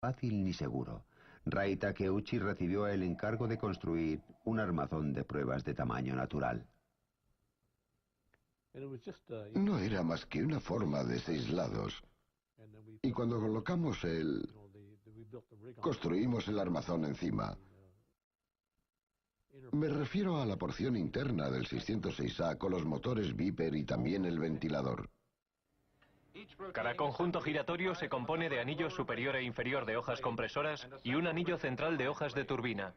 fácil ni seguro. Rai Takeuchi recibió el encargo de construir un armazón de pruebas de tamaño natural. No era más que una forma de 6 lados. Y cuando colocamos construimos el armazón encima. Me refiero a la porción interna del 606A con los motores Viper y también el ventilador. Cada conjunto giratorio se compone de anillo superior e inferior de hojas compresoras y un anillo central de hojas de turbina.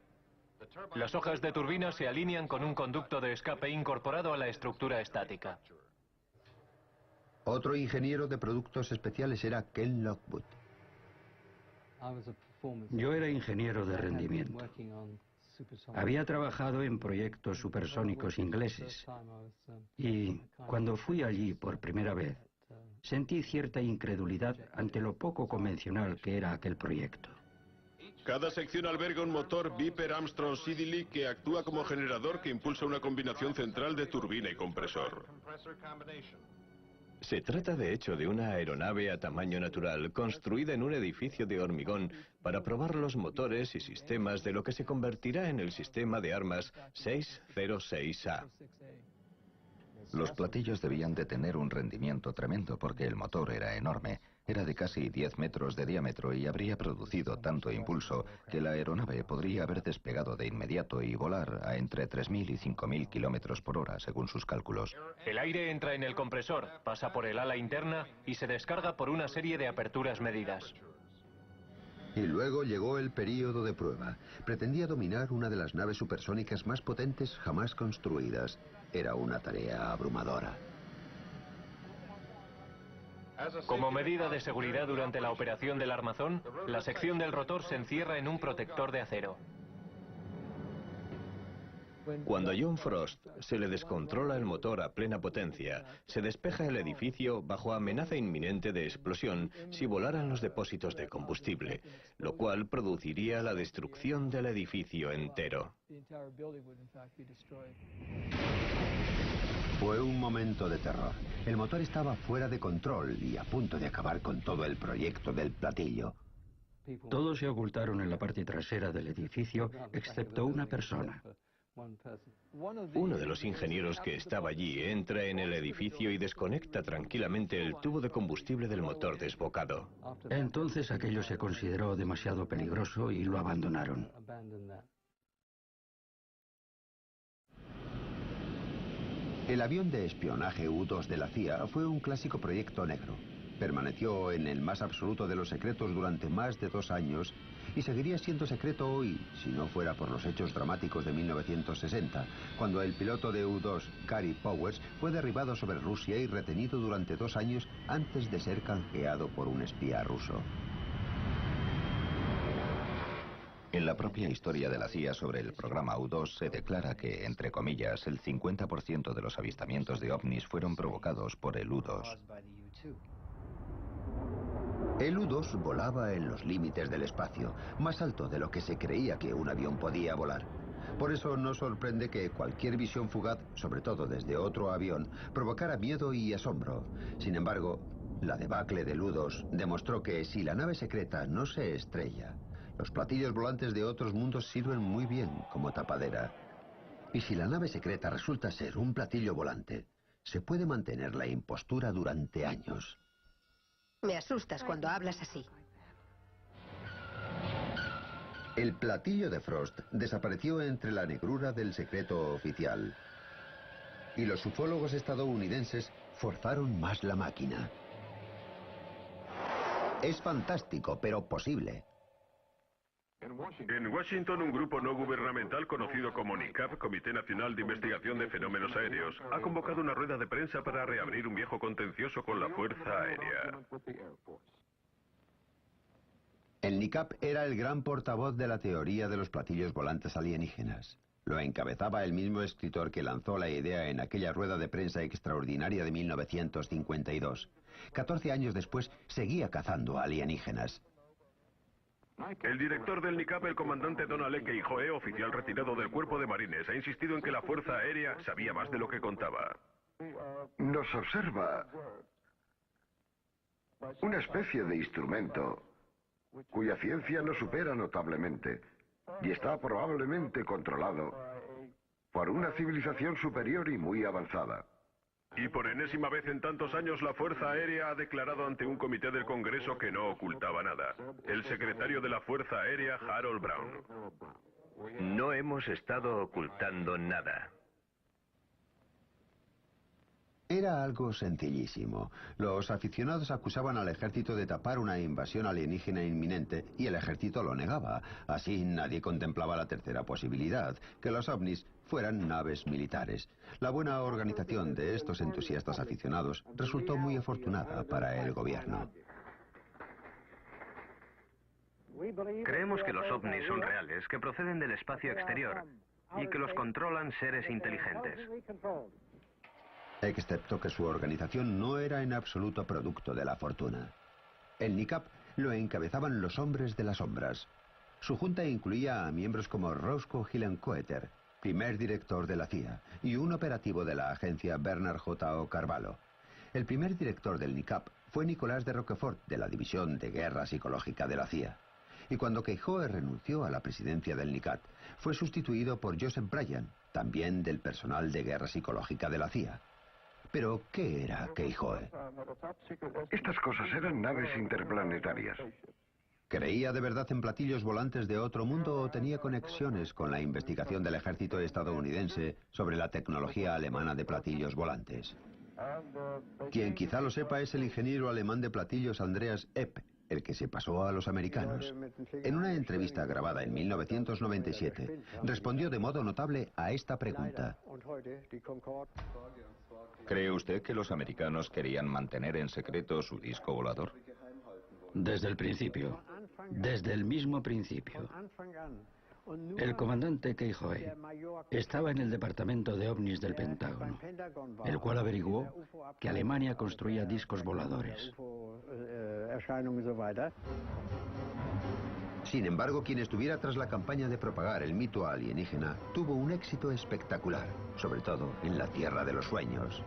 Las hojas de turbina se alinean con un conducto de escape incorporado a la estructura estática. Otro ingeniero de productos especiales era Ken Lockwood. Yo era ingeniero de rendimiento. Había trabajado en proyectos supersónicos ingleses y cuando fui allí por primera vez, sentí cierta incredulidad ante lo poco convencional que era aquel proyecto. Cada sección alberga un motor Viper Armstrong Siddeley que actúa como generador que impulsa una combinación central de turbina y compresor. Se trata de hecho de una aeronave a tamaño natural construida en un edificio de hormigón para probar los motores y sistemas de lo que se convertirá en el sistema de armas 606A. Los platillos debían de tener un rendimiento tremendo porque el motor era enorme. Era de casi 10 metros de diámetro y habría producido tanto impulso que la aeronave podría haber despegado de inmediato y volar a entre 3.000 y 5.000 kilómetros por hora, según sus cálculos. El aire entra en el compresor, pasa por el ala interna y se descarga por una serie de aperturas medidas. Y luego llegó el período de prueba. Pretendía dominar una de las naves supersónicas más potentes jamás construidas. Era una tarea abrumadora. Como medida de seguridad durante la operación del armazón, la sección del rotor se encierra en un protector de acero. Cuando a John Frost se le descontrola el motor a plena potencia, se despeja el edificio bajo amenaza inminente de explosión si volaran los depósitos de combustible, lo cual produciría la destrucción del edificio entero. Fue un momento de terror. El motor estaba fuera de control y a punto de acabar con todo el proyecto del platillo. Todos se ocultaron en la parte trasera del edificio, excepto una persona. Uno de los ingenieros que estaba allí entra en el edificio y desconecta tranquilamente el tubo de combustible del motor desbocado. Entonces aquello se consideró demasiado peligroso y lo abandonaron. El avión de espionaje U-2 de la CIA fue un clásico proyecto negro. Permaneció en el más absoluto de los secretos durante más de 2 años y seguiría siendo secreto hoy, si no fuera por los hechos dramáticos de 1960, cuando el piloto de U-2, Gary Powers, fue derribado sobre Rusia y retenido durante 2 años antes de ser canjeado por un espía ruso. En la propia historia de la CIA sobre el programa U-2 se declara que, entre comillas, el 50% de los avistamientos de ovnis fueron provocados por el U-2. El U-2 volaba en los límites del espacio, más alto de lo que se creía que un avión podía volar. Por eso no sorprende que cualquier visión fugaz, sobre todo desde otro avión, provocara miedo y asombro. Sin embargo, la debacle del U-2 demostró que si la nave secreta no se estrella, los platillos volantes de otros mundos sirven muy bien como tapadera. Y si la nave secreta resulta ser un platillo volante, se puede mantener la impostura durante años. Me asustas cuando hablas así. El platillo de Frost desapareció entre la negrura del secreto oficial. Y los ufólogos estadounidenses forzaron más la máquina. Es fantástico, pero posible. En Washington, un grupo no gubernamental conocido como NICAP, Comité Nacional de Investigación de Fenómenos Aéreos, ha convocado una rueda de prensa para reabrir un viejo contencioso con la Fuerza Aérea. El NICAP era el gran portavoz de la teoría de los platillos volantes alienígenas. Lo encabezaba el mismo escritor que lanzó la idea en aquella rueda de prensa extraordinaria de 1952. 14 años después, seguía cazando alienígenas. El director del NICAP, el comandante Donald E. Keijoe, oficial retirado del Cuerpo de Marines, ha insistido en que la Fuerza Aérea sabía más de lo que contaba. Nos observa una especie de instrumento cuya ciencia nos supera notablemente y está probablemente controlado por una civilización superior y muy avanzada. Y por enésima vez en tantos años la Fuerza Aérea ha declarado ante un comité del Congreso que no ocultaba nada. El secretario de la Fuerza Aérea, Harold Brown. No hemos estado ocultando nada. Era algo sencillísimo. Los aficionados acusaban al ejército de tapar una invasión alienígena inminente y el ejército lo negaba. Así nadie contemplaba la tercera posibilidad, que los ovnis fueran naves militares. La buena organización de estos entusiastas aficionados resultó muy afortunada para el gobierno. Creemos que los ovnis son reales, que proceden del espacio exterior y que los controlan seres inteligentes. Excepto que su organización no era en absoluto producto de la fortuna. El NICAP lo encabezaban los hombres de las sombras. Su junta incluía a miembros como Roscoe Hillenkoetter, primer director de la CIA, y un operativo de la agencia Bernard J. O. Carvalho. El primer director del NICAP fue Nicolás de Roquefort, de la División de Guerra Psicológica de la CIA. Y cuando Keyhoe renunció a la presidencia del NICAP, fue sustituido por Joseph Bryan, también del personal de Guerra Psicológica de la CIA. Pero, ¿qué era Keyhoe? Estas cosas eran naves interplanetarias. ¿Creía de verdad en platillos volantes de otro mundo o tenía conexiones con la investigación del ejército estadounidense sobre la tecnología alemana de platillos volantes? Quien quizá lo sepa es el ingeniero alemán de platillos Andreas Epp, el que se pasó a los americanos. En una entrevista grabada en 1997, respondió de modo notable a esta pregunta. ¿Cree usted que los americanos querían mantener en secreto su disco volador? Desde el principio. Desde el mismo principio. El comandante Keyhoe estaba en el departamento de ovnis del Pentágono, el cual averiguó que Alemania construía discos voladores. Sin embargo, quien estuviera tras la campaña de propagar el mito alienígena tuvo un éxito espectacular, sobre todo en la Tierra de los Sueños.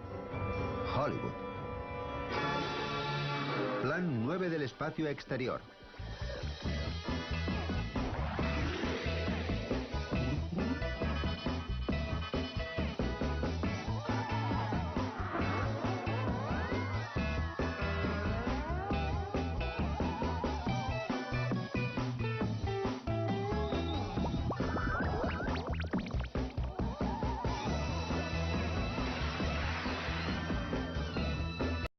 Hollywood. Plan 9 del espacio exterior.